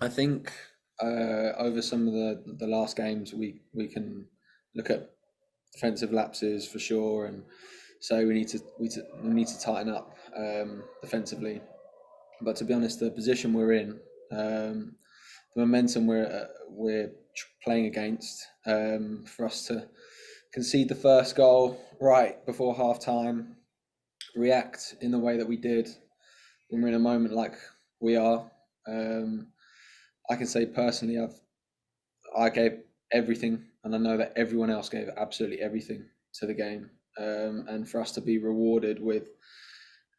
I think over some of the last games, we can look at defensive lapses for sure, and so we need to tighten up defensively. But to be honest, the position we're in, the momentum we're playing against, for us to concede the first goal right before half time, react in the way that we did when we're in a moment like we are. Um, I can say personally, I gave everything, and I know that everyone else gave absolutely everything to the game. And for us to be rewarded with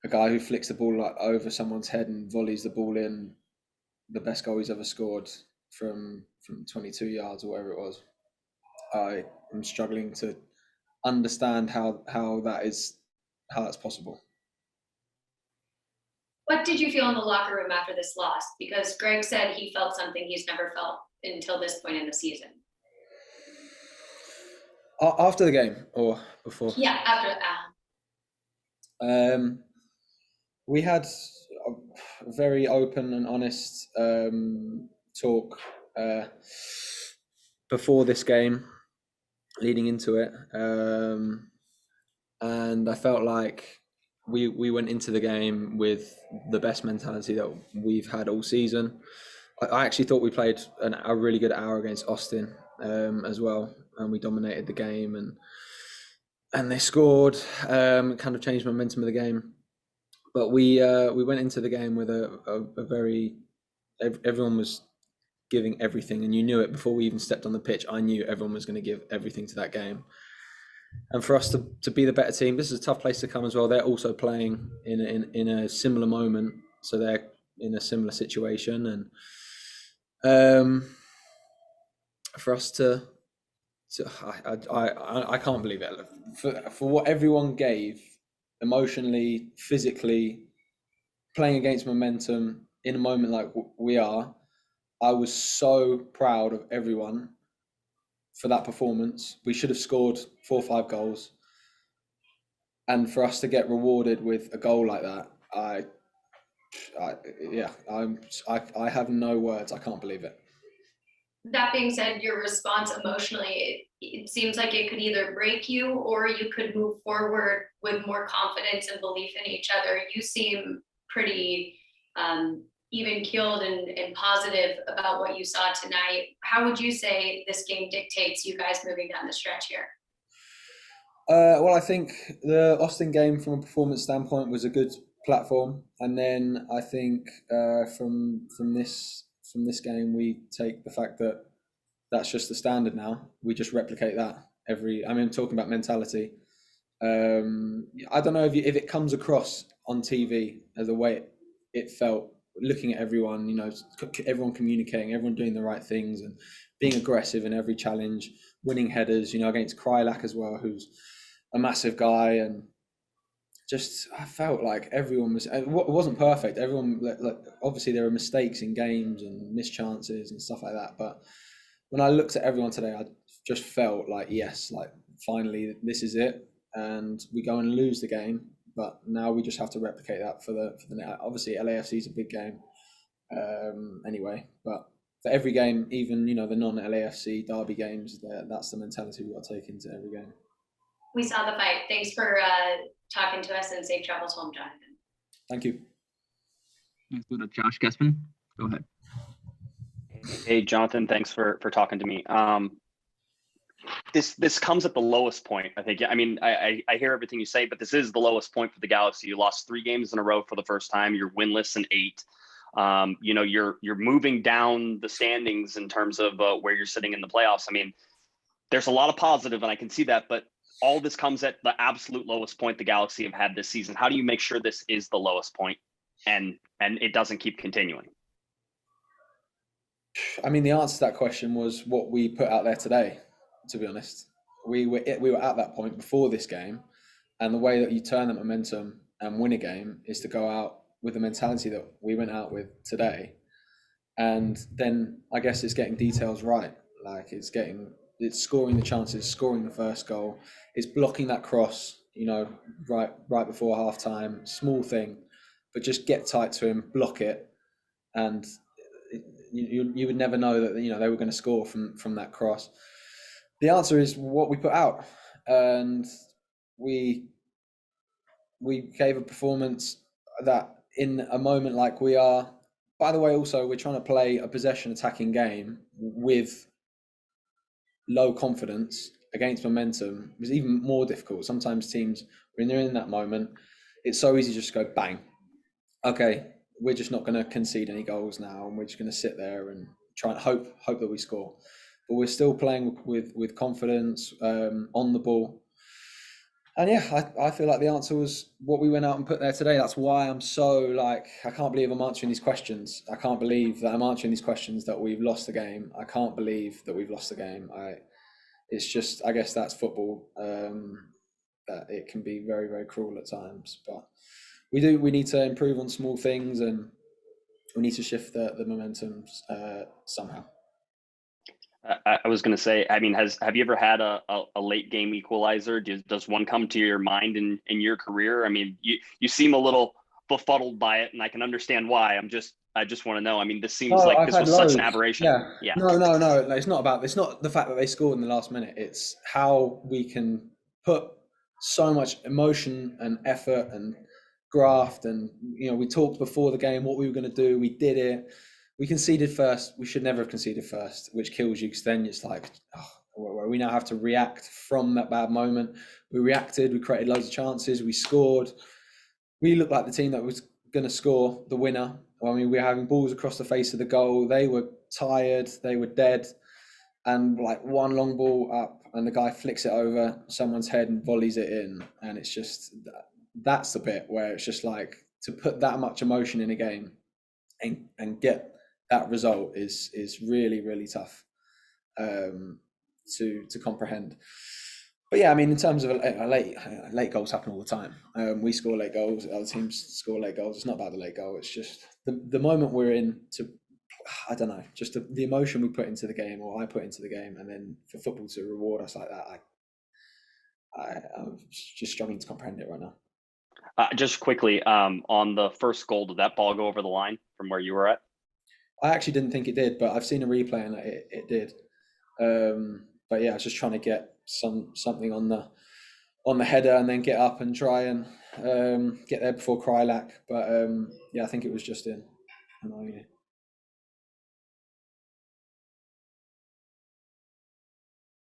a guy who flicks the ball like over someone's head and volleys the ball in, the best goal he's ever scored from 22 yards or whatever it was. I am struggling to understand how that's possible. What did you feel in the locker room after this loss? Because Greg said he felt something he's never felt until this point in the season. After the game or before? Yeah, after Um, we had a very open and honest talk before this game, leading into it, and I felt like we went into the game with the best mentality that we've had all season. I actually thought we played a really good hour against Austin as well, and we dominated the game, and they scored, kind of changed momentum of the game. But we went into the game with a very everyone was giving everything, and you knew it before we even stepped on the pitch. I knew everyone was going to give everything to that game, and for us to be the better team, this is a tough place to come as well. They're also playing in a similar moment, so they're in a similar situation, and for us I can't believe it for what everyone gave emotionally, physically, playing against momentum in a moment like we are. I was so proud of everyone for that performance. We should have scored 4 or 5 goals, and for us to get rewarded with a goal like that, I yeah, I have no words. I can't believe it. that being said, your response emotionally, it seems like it could either break you or you could move forward with more confidence and belief in each other. You seem pretty even keeled and positive about what you saw tonight. How would you say this game dictates you guys moving down the stretch here? Well, I think the Austin game, from a performance standpoint, was a good platform, and then I think from this game, we take the fact that that's just the standard now. We just replicate that every. I mean, talking about mentality. I don't know if it comes across on TV as the way it felt. Looking at everyone, everyone communicating, everyone doing the right things, and being aggressive in every challenge, winning headers. Against Krylak as well, who's a massive guy, and just I felt like everyone was. It wasn't perfect. Everyone, like obviously there were mistakes in games and missed chances and stuff like that. But when I looked at everyone today, I just felt like yes, like finally this is it, and we go and lose the game. But now we just have to replicate that for the net. Obviously, LAFC is a big game, anyway. But for every game, even the non-LAFC derby games, that's the mentality we got to take into every game. We saw the fight. Thanks for talking to us, and safe travels home, Jonathan. Thank you. Let's go to Josh Guessman. Go ahead. Hey, Jonathan, thanks for talking to me. This comes at the lowest point, I think. I mean, I hear everything you say, but this is the lowest point for the Galaxy. You lost 3 games in a row for the first time. You're winless in 8. You're moving down the standings in terms of where you're sitting in the playoffs. I mean, there's a lot of positive, and I can see that, but all this comes at the absolute lowest point the Galaxy have had this season. How do you make sure this is the lowest point and it doesn't keep continuing? I mean, the answer to that question was what we put out there today. To be honest, we were at that point before this game, and the way that you turn that momentum and win a game is to go out with the mentality that we went out with today, and then I guess it's getting details right. Like it's scoring the chances, scoring the first goal, it's blocking that cross. Right before half time, small thing, but just get tight to him, block it, and you would never know that they were going to score from that cross. The answer is what we put out, and we gave a performance that in a moment like we are. By the way, also we're trying to play a possession attacking game with low confidence against momentum. It was even more difficult. Sometimes teams, when they're in that moment, it's so easy to just go bang. Okay, we're just not going to concede any goals now, and we're just going to sit there and try and hope that we score. But we're still playing with confidence on the ball. And yeah, I feel like the answer was what we went out and put there today. That's why I'm so I can't believe I'm answering these questions. I can't believe that I'm answering these questions that we've lost the game. I can't believe that we've lost the game. It's just, I guess that's football. That it can be very, very cruel at times. But we need to improve on small things, and we need to shift the momentum somehow. I was going to say, I mean, have you ever had a late game equalizer? Does one come to your mind in your career? I mean, you seem a little befuddled by it, and I can understand why. I just want to know. I mean, this seems like this was such an aberration. Yeah. No. It's not the fact that they scored in the last minute. It's how we can put so much emotion and effort and graft, and we talked before the game what we were going to do. We did it. We conceded first. We should never have conceded first, which kills you, because then it's like, we now have to react from that bad moment. We reacted. We created loads of chances. We scored. We looked like the team that was going to score the winner. I mean, we were having balls across the face of the goal. They were tired. They were dead. And one long ball up, and the guy flicks it over someone's head and volleys it in. And it's just, that's the bit where it's just to put that much emotion in a game and get that result is really, really tough to comprehend. But yeah, I mean, in terms of late goals happen all the time. We score late goals. Other teams score late goals. It's not about the late goal. It's just the moment we're in I don't know, just the emotion we put into the game, or I put into the game, and then for football to reward us like that, I'm just struggling to comprehend it right now. Just quickly, on the first goal, did that ball go over the line from where you were at? I actually didn't think it did, but I've seen a replay and it did. But yeah, I was just trying to get something on the header and then get up and try and get there before Krylak. But yeah, I think it was just in.